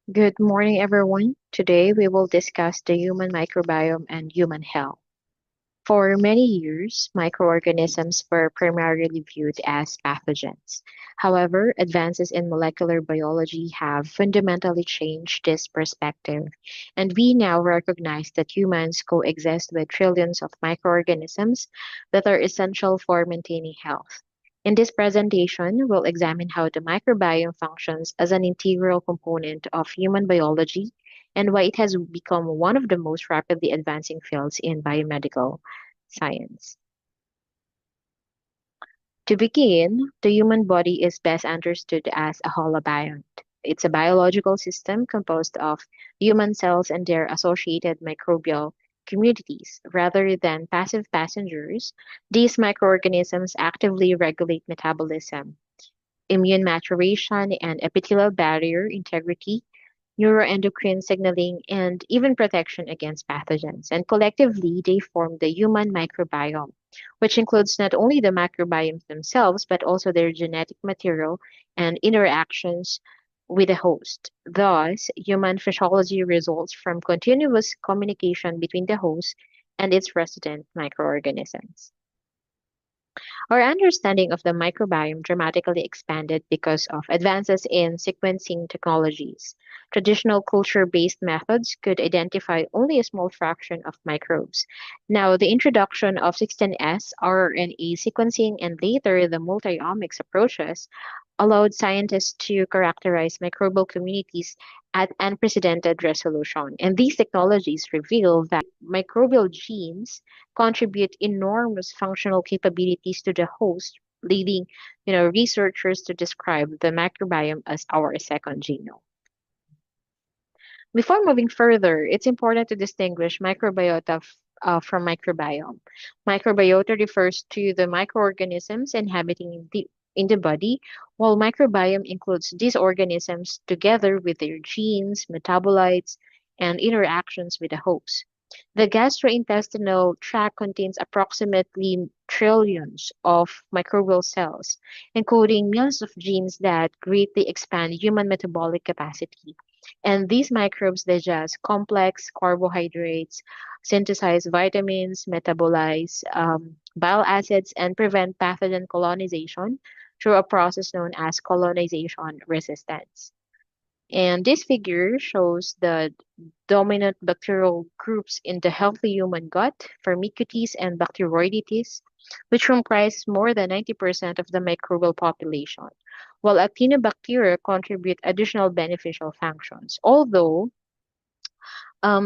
Good morning, everyone. Today we will discuss the human microbiome and human health. For many years, microorganisms were primarily viewed as pathogens. However, advances in molecular biology have fundamentally changed this perspective, and we now recognize that humans coexist with trillions of microorganisms that are essential for maintaining health. In this presentation, we'll examine how the microbiome functions as an integral component of human biology and why it has become one of the most rapidly advancing fields in biomedical science. To begin, the human body is best understood as a holobiont. It's a biological system composed of human cells and their associated microbial communities. Rather than passive passengers, these microorganisms actively regulate metabolism, immune maturation, and epithelial barrier integrity, neuroendocrine signaling, and even protection against pathogens. And collectively, they form the human microbiome, which includes not only the microbiomes themselves, but also their genetic material and interactions with the host. Thus, human physiology results from continuous communication between the host and its resident microorganisms. Our understanding of the microbiome dramatically expanded because of advances in sequencing technologies. Traditional culture based methods could identify only a small fraction of microbes. Now, the introduction of 16S, RNA sequencing, and later the multiomics approaches allowed scientists to characterize microbial communities at unprecedented resolution. And these technologies reveal that microbial genes contribute enormous functional capabilities to the host, leading researchers to describe the microbiome as our second genome. Before moving further, it's important to distinguish microbiota from microbiome. Microbiota refers to the microorganisms inhabiting in the body, while microbiome includes these organisms together with their genes, metabolites, and interactions with the host. The gastrointestinal tract contains approximately trillions of microbial cells, encoding millions of genes that greatly expand human metabolic capacity. And these microbes digest complex carbohydrates, synthesize vitamins, metabolize bile acids, and prevent pathogen colonization through a process known as colonization resistance. And this figure shows the dominant bacterial groups in the healthy human gut, Firmicutes and Bacteroidetes, which comprise more than 90% of the microbial population, while actinobacteria contribute additional beneficial functions. Although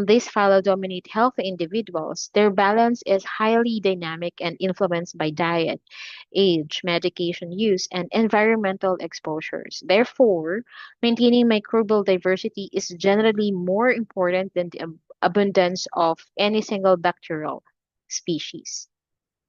these phylodominate healthy individuals, their balance is highly dynamic and influenced by diet, age, medication use, and environmental exposures. Therefore, maintaining microbial diversity is generally more important than the abundance of any single bacterial species.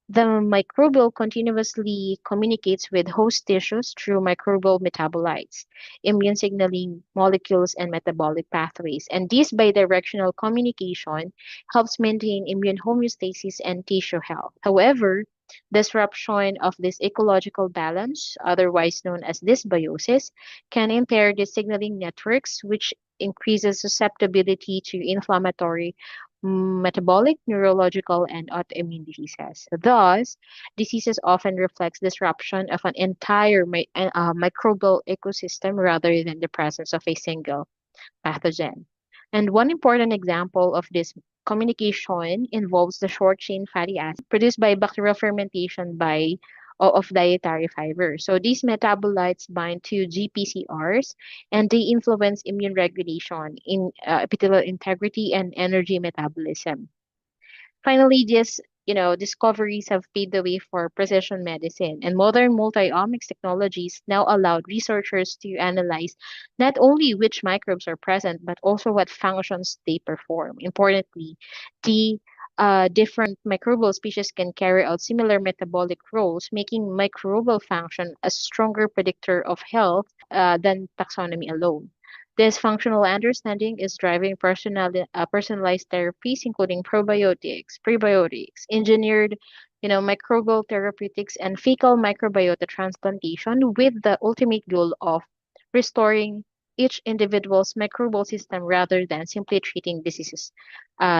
The microbial continuously communicates with host tissues through microbial metabolites, immune signaling molecules, and metabolic pathways. And this bidirectional communication helps maintain immune homeostasis and tissue health. However, disruption of this ecological balance, otherwise known as dysbiosis, can impair the signaling networks, which increases susceptibility to inflammatory metabolic, neurological, and autoimmune diseases. Thus, diseases often reflects disruption of an entire microbial ecosystem rather than the presence of a single pathogen. And one important example of this communication involves the short chain fatty acid produced by bacterial fermentation of dietary fiber. So these metabolites bind to GPCRs and they influence immune regulation in epithelial integrity and energy metabolism. Finally, these discoveries have paved the way for precision medicine, and modern multi-omics technologies now allow researchers to analyze not only which microbes are present, but also what functions they perform. Importantly, the different microbial species can carry out similar metabolic roles, making microbial function a stronger predictor of health than taxonomy alone. This functional understanding is driving personalized therapies, including probiotics, prebiotics, engineered, microbial therapeutics, and fecal microbiota transplantation, with the ultimate goal of restoring each individual's microbial system rather than simply treating diseases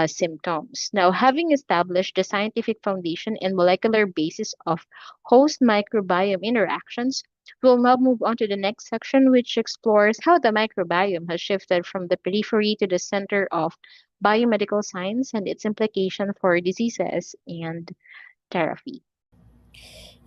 symptoms. Now, having established the scientific foundation and molecular basis of host microbiome interactions, we'll now move on to the next section, which explores how the microbiome has shifted from the periphery to the center of biomedical science and its implication for diseases and therapy.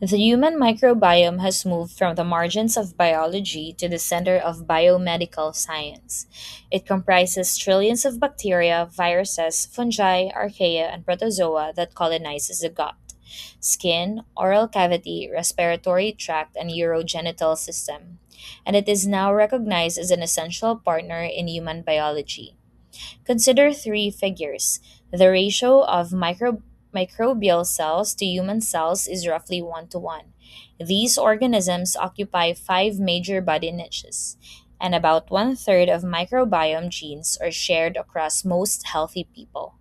The human microbiome has moved from the margins of biology to the center of biomedical science. It comprises trillions of bacteria, viruses, fungi, archaea, and protozoa that colonizes the gut, skin, oral cavity, respiratory tract, and urogenital system. And it is now recognized as an essential partner in human biology. Consider three figures. The ratio of microbial cells to human cells is roughly 1 to 1. These organisms occupy five major body niches, and about one third of microbiome genes are shared across most healthy people,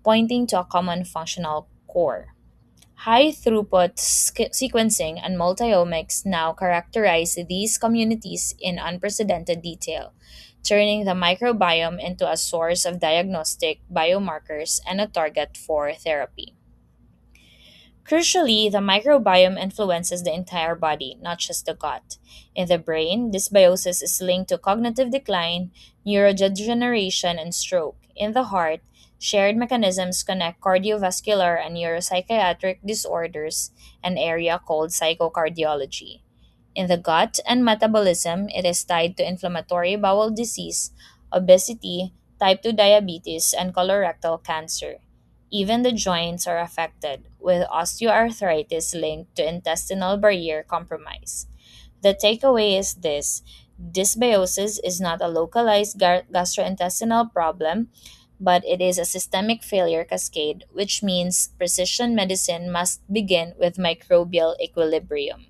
pointing to a common functional core. High throughput sequencing and multiomics now characterize these communities in unprecedented detail, turning the microbiome into a source of diagnostic biomarkers and a target for therapy. Crucially, the microbiome influences the entire body, not just the gut. In the brain, dysbiosis is linked to cognitive decline, neurodegeneration, and stroke. In the heart, shared mechanisms connect cardiovascular and neuropsychiatric disorders, an area called psychocardiology. In the gut and metabolism, it is tied to inflammatory bowel disease, obesity, type 2 diabetes, and colorectal cancer. Even the joints are affected, with osteoarthritis linked to intestinal barrier compromise. The takeaway is this: dysbiosis is not a localized gastrointestinal problem, but it is a systemic failure cascade, which means precision medicine must begin with microbial equilibrium.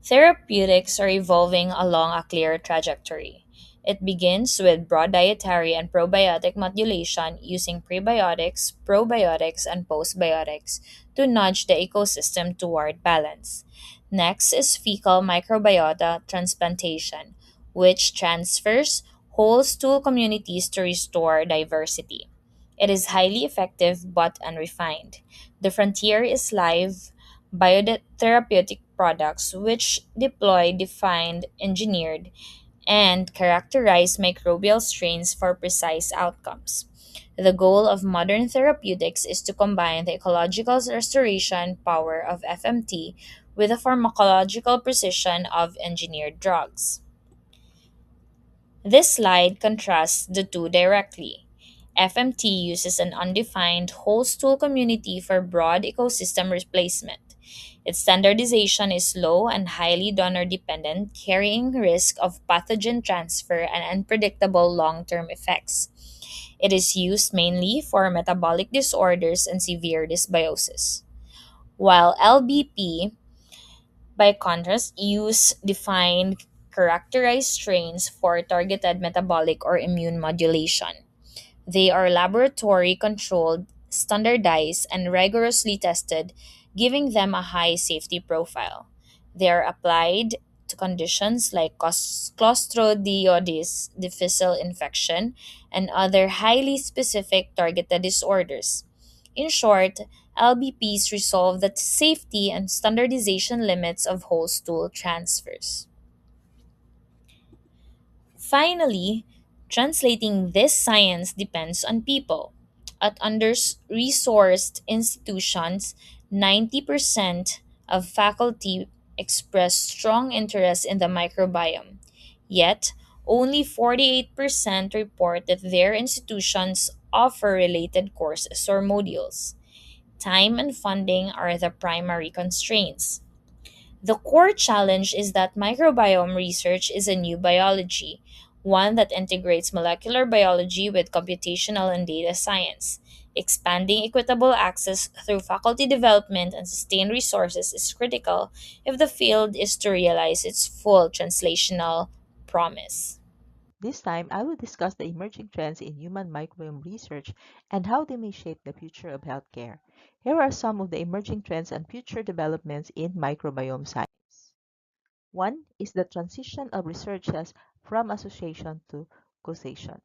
Therapeutics are evolving along a clear trajectory. It begins with broad dietary and probiotic modulation using prebiotics, probiotics, and postbiotics to nudge the ecosystem toward balance. Next is fecal microbiota transplantation, which transfers whole stool communities to restore diversity. It is highly effective but unrefined. The frontier is live biotherapeutic products which deploy defined, engineered, and characterized microbial strains for precise outcomes. The goal of modern therapeutics is to combine the ecological restoration power of FMT with the pharmacological precision of engineered drugs. This slide contrasts the two directly. FMT uses an undefined whole stool community for broad ecosystem replacement. Its standardization is low and highly donor dependent, carrying risk of pathogen transfer and unpredictable long term effects. It is used mainly for metabolic disorders and severe dysbiosis. While LBP, by contrast, use defined characterized strains for targeted metabolic or immune modulation. They are laboratory controlled, standardized, and rigorously tested, giving them a high safety profile. They are applied to conditions like Clostridiodis difficile infection and other highly specific targeted disorders. In short, LBPs resolve the safety and standardization limits of whole stool transfers. Finally, translating this science depends on people. At under resourced institutions, 90% of faculty express strong interest in the microbiome. Yet, only 48% report that their institutions offer related courses or modules. Time and funding are the primary constraints. The core challenge is that microbiome research is a new biology, one that integrates molecular biology with computational and data science. Expanding equitable access through faculty development and sustained resources is critical if the field is to realize its full translational promise. This time, I will discuss the emerging trends in human microbiome research and how they may shape the future of healthcare. Here are some of the emerging trends and future developments in microbiome science. One is the transition of researches from association to causation.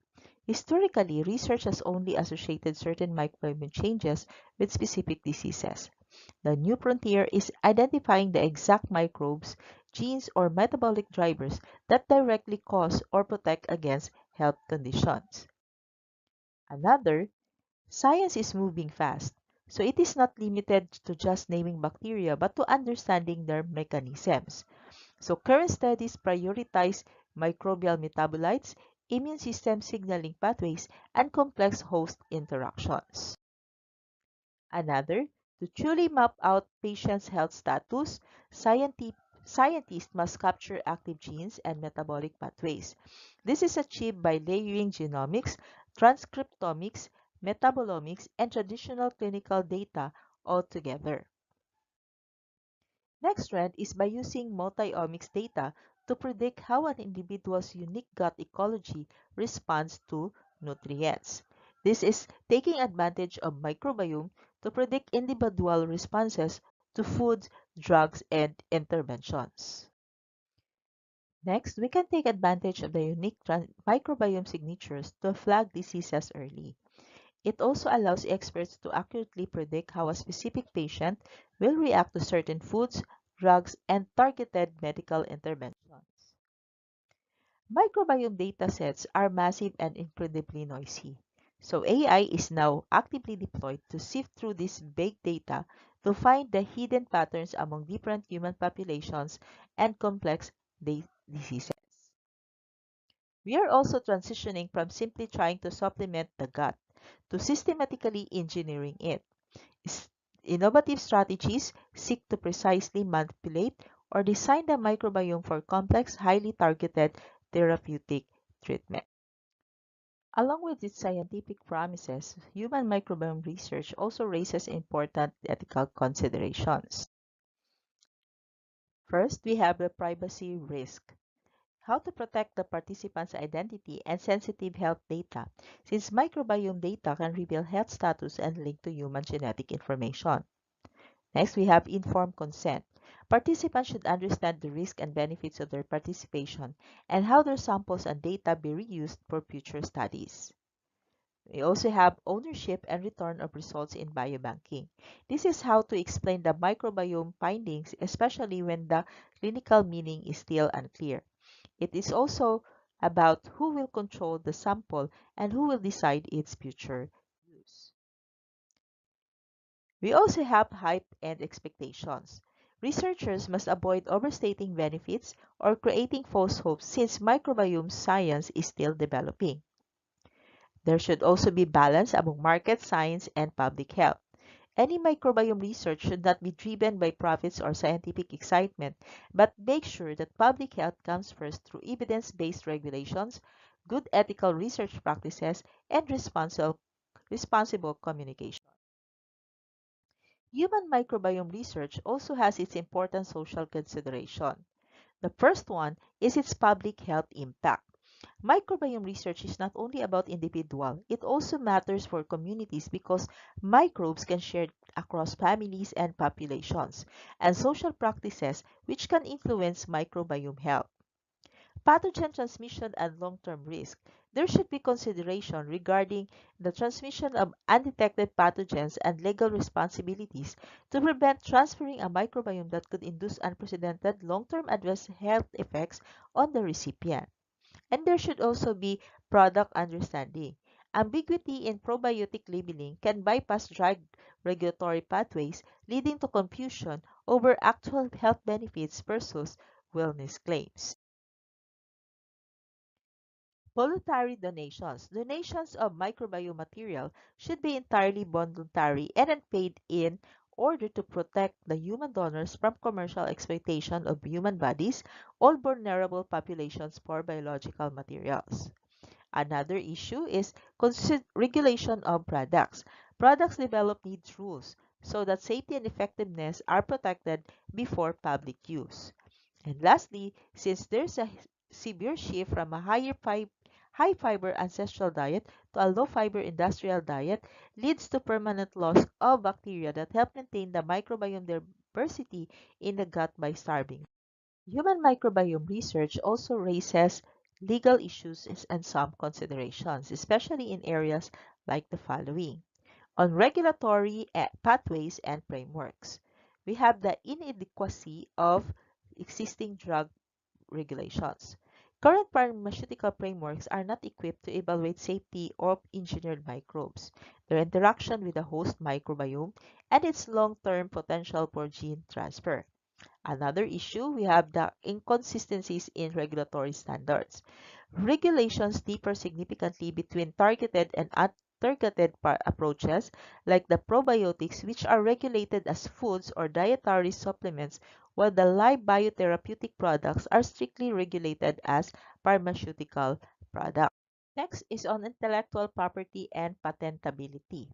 Historically, research has only associated certain microbiome changes with specific diseases. The new frontier is identifying the exact microbes, genes, or metabolic drivers that directly cause or protect against health conditions. Another, science is moving fast, so it is not limited to just naming bacteria but to understanding their mechanisms. So current studies prioritize microbial metabolites, immune system signaling pathways, and complex host interactions. Another, to truly map out patients' health status, scientists must capture active genes and metabolic pathways. This is achieved by layering genomics, transcriptomics, metabolomics, and traditional clinical data all together. Next trend is by using multi-omics data to predict how an individual's unique gut ecology responds to nutrients. This is taking advantage of microbiome to predict individual responses to foods, drugs, and interventions. Next, we can take advantage of the unique microbiome signatures to flag diseases early. It also allows experts to accurately predict how a specific patient will react to certain foods, drugs, and targeted medical interventions. Microbiome datasets are massive and incredibly noisy. So AI is now actively deployed to sift through this big data to find the hidden patterns among different human populations and complex diseases. We are also transitioning from simply trying to supplement the gut to systematically engineering it. S- Innovative strategies seek to precisely manipulate or design the microbiome for complex, highly targeted therapeutic treatment. Along with its scientific promises, human microbiome research also raises important ethical considerations. First, we have the privacy risk. How to protect the participant's identity and sensitive health data, since microbiome data can reveal health status and link to human genetic information. Next, we have informed consent. Participants should understand the risks and benefits of their participation and how their samples and data be reused for future studies. We also have ownership and return of results in biobanking. This is how to explain the microbiome findings, especially when the clinical meaning is still unclear. It is also about who will control the sample and who will decide its future use. We also have hype and expectations. Researchers must avoid overstating benefits or creating false hopes since microbiome science is still developing. There should also be balance among market science and public health. Any microbiome research should not be driven by profits or scientific excitement, but make sure that public health comes first through evidence-based regulations, good ethical research practices, and responsible communication. Human microbiome research also has its important social consideration. The first one is its public health impact. Microbiome research is not only about individual, it also matters for communities because microbes can share across families and populations, and social practices which can influence microbiome health. Pathogen transmission and long-term risk. There should be consideration regarding the transmission of undetected pathogens and legal responsibilities to prevent transferring a microbiome that could induce unprecedented long-term adverse health effects on the recipient. And there should also be product understanding. Ambiguity in probiotic labeling can bypass drug regulatory pathways, leading to confusion over actual health benefits versus wellness claims. Voluntary donations. Donations of microbiome material should be entirely voluntary and unpaid in order to protect the human donors from commercial exploitation of human bodies or vulnerable populations for biological materials. Another issue is regulation of products. Products developed needs rules so that safety and effectiveness are protected before public use. And lastly, since there's a severe shift from a high fiber ancestral diet to a low fiber industrial diet leads to permanent loss of bacteria that help maintain the microbiome diversity in the gut by starving. Human microbiome research also raises legal issues and some considerations, especially in areas like the following. On regulatory pathways and frameworks, we have the inadequacy of existing drug regulations. Current pharmaceutical frameworks are not equipped to evaluate safety of engineered microbes, their interaction with the host microbiome, and its long-term potential for gene transfer. Another issue, we have the inconsistencies in regulatory standards. Regulations differ significantly between targeted and untargeted approaches, like the probiotics, which are regulated as foods or dietary supplements, while the live biotherapeutic products are strictly regulated as pharmaceutical products. Next is on intellectual property and patentability.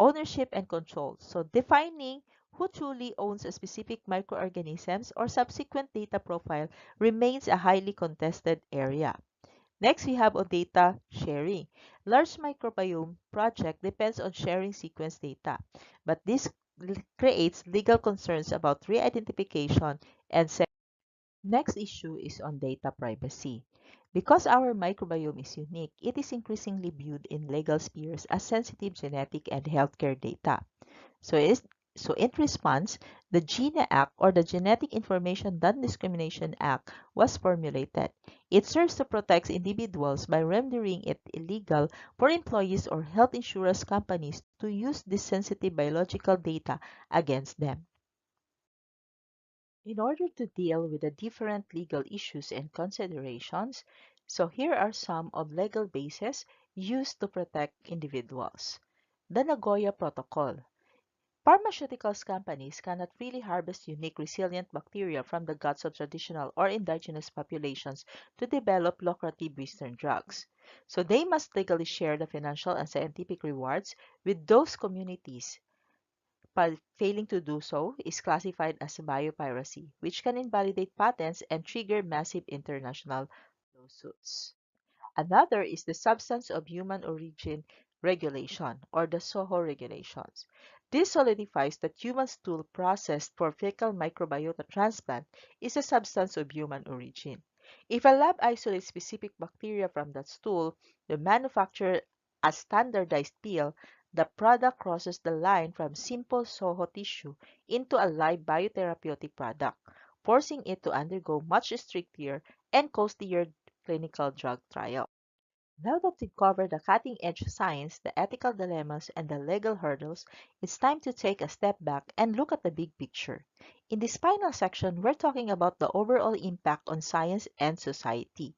Ownership and control. So defining who truly owns a specific microorganisms or subsequent data profile remains a highly contested area. Next, we have on data sharing. Large microbiome project depends on sharing sequence data, but this creates legal concerns about re-identification and Next issue is on data privacy. Because our microbiome is unique, it is increasingly viewed in legal spheres as sensitive genetic and healthcare data. So, in response, the GINA Act, or the Genetic Information Non-Discrimination Act, was formulated. It serves to protect individuals by rendering it illegal for employees or health insurance companies to use this sensitive biological data against them. In order to deal with the different legal issues and considerations, so here are some of legal bases used to protect individuals. The Nagoya Protocol. Pharmaceuticals companies cannot freely harvest unique resilient bacteria from the guts of traditional or indigenous populations to develop lucrative Western drugs. So they must legally share the financial and scientific rewards with those communities. Failing to do so is classified as biopiracy, which can invalidate patents and trigger massive international lawsuits. Another is the Substance of Human Origin Regulation, or the SOHO regulations. This solidifies that human stool processed for fecal microbiota transplant is a substance of human origin. If a lab isolates specific bacteria from that stool, the manufacturer a standardized pill, the product crosses the line from simple SOHO tissue into a live biotherapeutic product, forcing it to undergo much stricter and costlier clinical drug trial. Now that we've covered the cutting-edge science, the ethical dilemmas, and the legal hurdles, it's time to take a step back and look at the big picture. In this final section, we're talking about the overall impact on science and society.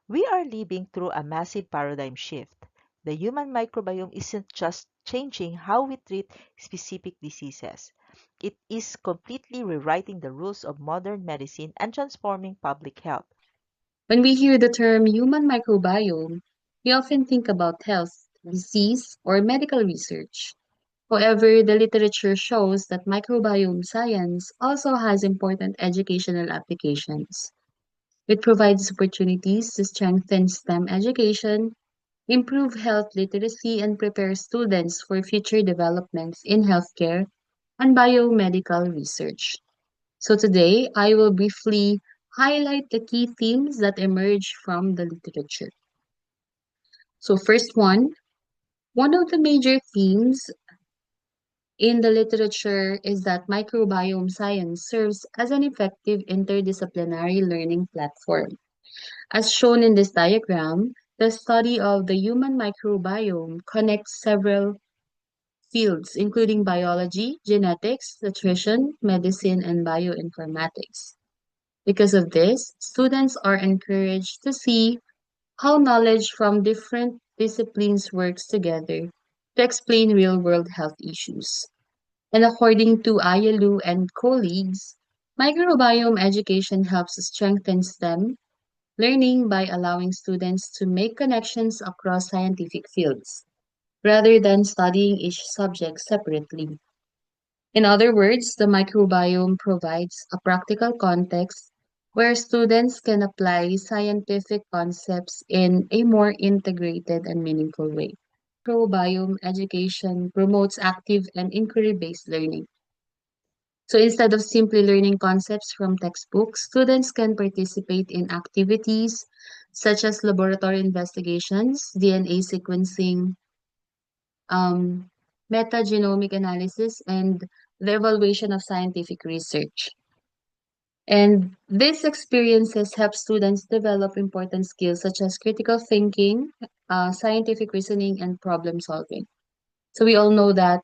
We are living through a massive paradigm shift. The human microbiome isn't just changing how we treat specific diseases. It is completely rewriting the rules of modern medicine and transforming public health. When we hear the term human microbiome, we often think about health, disease, or medical research. However, the literature shows that microbiome science also has important educational applications. It provides opportunities to strengthen STEM education, improve health literacy, and prepare students for future developments in healthcare and biomedical research. So today, I will briefly highlight the key themes that emerge from the literature. So first one of the major themes in the literature is that microbiome science serves as an effective interdisciplinary learning platform. As shown in this diagram, the study of the human microbiome connects several fields, including biology, genetics, nutrition, medicine, and bioinformatics. Because of this, students are encouraged to see how knowledge from different disciplines works together to explain real-world health issues. And according to Ayalu and colleagues, microbiome education helps strengthen STEM learning by allowing students to make connections across scientific fields, rather than studying each subject separately. In other words, the microbiome provides a practical context where students can apply scientific concepts in a more integrated and meaningful way. Microbiome education promotes active and inquiry based learning. So instead of simply learning concepts from textbooks, students can participate in activities such as laboratory investigations, DNA sequencing, um, metagenomic analysis, and the evaluation of scientific research. And these experiences help students develop important skills such as critical thinking, scientific reasoning, and problem solving. So we all know that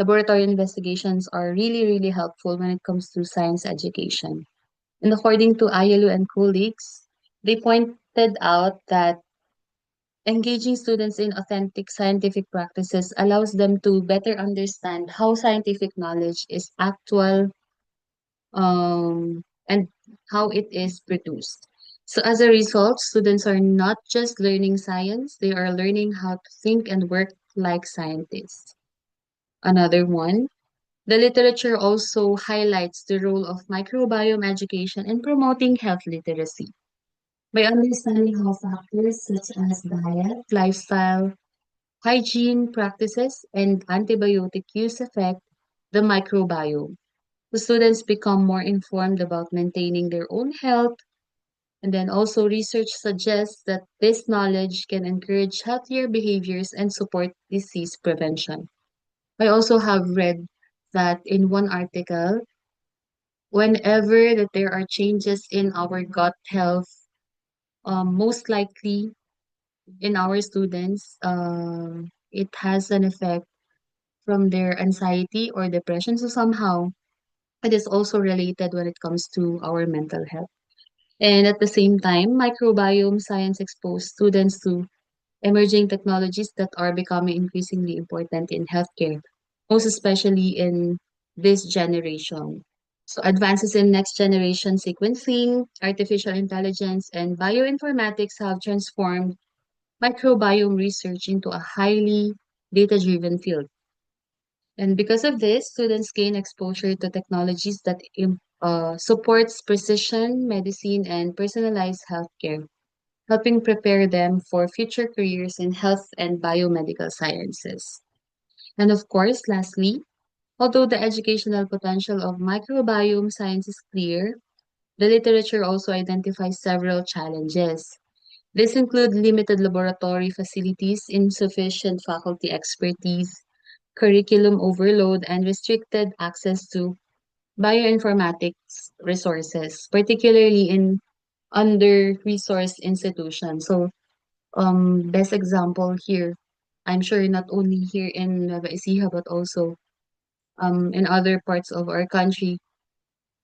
laboratory investigations are really, really helpful when it comes to science education. And according to Ayalu and colleagues, they pointed out that engaging students in authentic scientific practices allows them to better understand how scientific knowledge is actual and how it is produced. So as a result, students are not just learning science, they are learning how to think and work like scientists. Another one, the literature also highlights the role of microbiome education in promoting health literacy. By understanding how factors such as diet, lifestyle, hygiene practices, and antibiotic use affect the microbiome, the students become more informed about maintaining their own health. And then also, research suggests that this knowledge can encourage healthier behaviors and support disease prevention. I also have read that in one article, whenever that there are changes in our gut health, most likely in our students, it has an effect from their anxiety or depression. So somehow it is also related when it comes to our mental health. And at the same time, microbiome science exposed students to emerging technologies that are becoming increasingly important in healthcare, most especially in this generation. So advances in next generation sequencing, artificial intelligence, and bioinformatics have transformed microbiome research into a highly data-driven field. And because of this, students gain exposure to technologies that supports precision medicine and personalized healthcare, helping prepare them for future careers in health and biomedical sciences. And of course, lastly, although the educational potential of microbiome science is clear, the literature also identifies several challenges. These include limited laboratory facilities, insufficient faculty expertise, curriculum overload, and restricted access to bioinformatics resources, particularly in under-resourced institutions. So, best example here, I'm sure not only here in Nueva Ecija, but also in other parts of our country.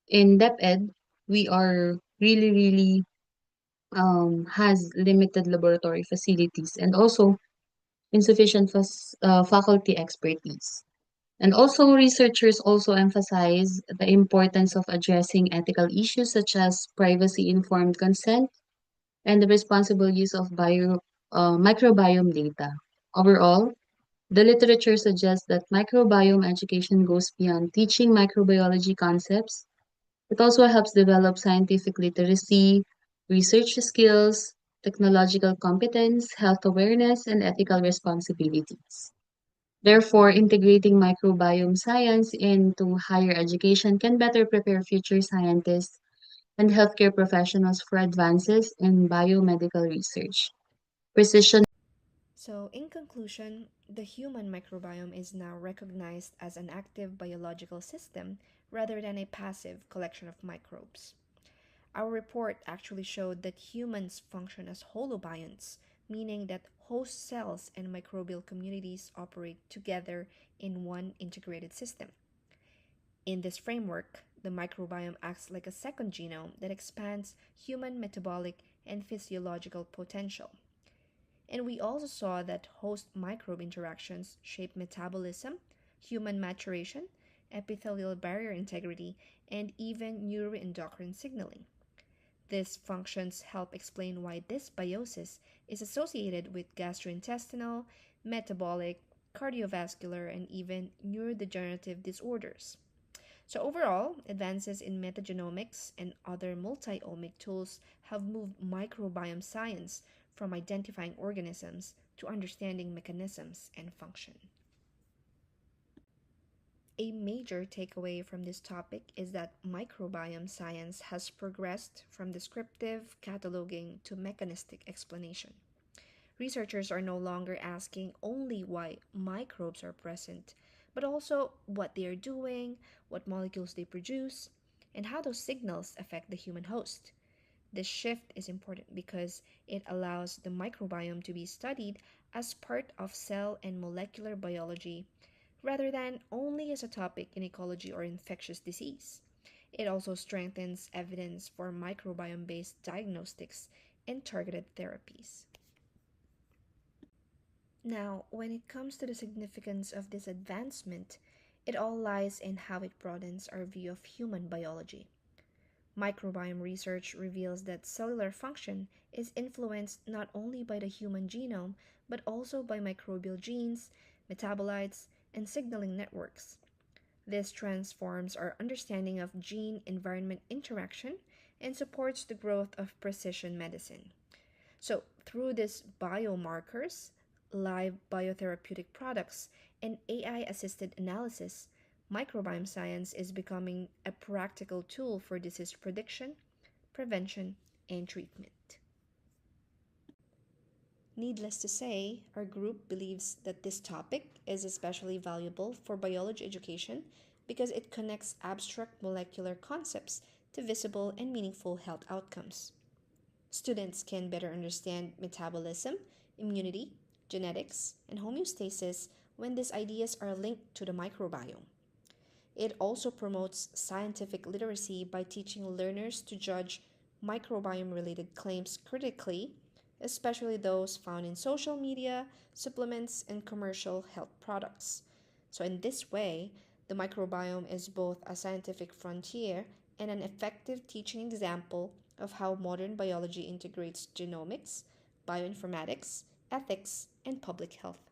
In DepEd, we are really, really has limited laboratory facilities and also insufficient faculty expertise. And also, researchers also emphasize the importance of addressing ethical issues such as privacy-informed consent and the responsible use of microbiome data. Overall, the literature suggests that microbiome education goes beyond teaching microbiology concepts. It also helps develop scientific literacy, research skills, technological competence, health awareness, and ethical responsibilities. Therefore, integrating microbiome science into higher education can better prepare future scientists and healthcare professionals for advances in biomedical research. Precision. So, in conclusion, the human microbiome is now recognized as an active biological system rather than a passive collection of microbes. Our report actually showed that humans function as holobionts, meaning that host cells and microbial communities operate together in one integrated system. In this framework, the microbiome acts like a second genome that expands human metabolic and physiological potential. And we also saw that host microbe interactions shape metabolism, human maturation, epithelial barrier integrity, and even neuroendocrine signaling. These functions help explain why dysbiosis is associated with gastrointestinal, metabolic, cardiovascular, and even neurodegenerative disorders. So, overall, advances in metagenomics and other multi-omic tools have moved microbiome science from identifying organisms to understanding mechanisms and function. A major takeaway from this topic is that microbiome science has progressed from descriptive cataloging to mechanistic explanation. Researchers are no longer asking only why microbes are present, but also what they are doing, what molecules they produce, and how those signals affect the human host. This shift is important because it allows the microbiome to be studied as part of cell and molecular biology rather than only as a topic in ecology or infectious disease. It also strengthens evidence for microbiome based diagnostics and targeted therapies. Now, when it comes to the significance of this advancement, it all lies in how it broadens our view of human biology. Microbiome research reveals that cellular function is influenced not only by the human genome, but also by microbial genes, metabolites, and signaling networks. This transforms our understanding of gene environment interaction and supports the growth of precision medicine. So, through these biomarkers, live biotherapeutic products, and AI assisted analysis, microbiome science is becoming a practical tool for disease prediction, prevention, and treatment. Needless to say, our group believes that this topic is especially valuable for biology education because it connects abstract molecular concepts to visible and meaningful health outcomes. Students can better understand metabolism, immunity, genetics, and homeostasis when these ideas are linked to the microbiome. It also promotes scientific literacy by teaching learners to judge microbiome related claims critically, especially those found in social media, supplements, and commercial health products. So, in this way, the microbiome is both a scientific frontier and an effective teaching example of how modern biology integrates genomics, bioinformatics, ethics, and public health.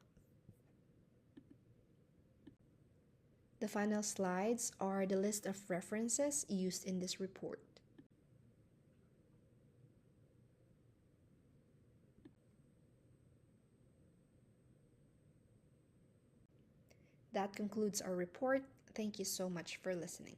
The final slides are the list of references used in this report. That concludes our report. Thank you so much for listening.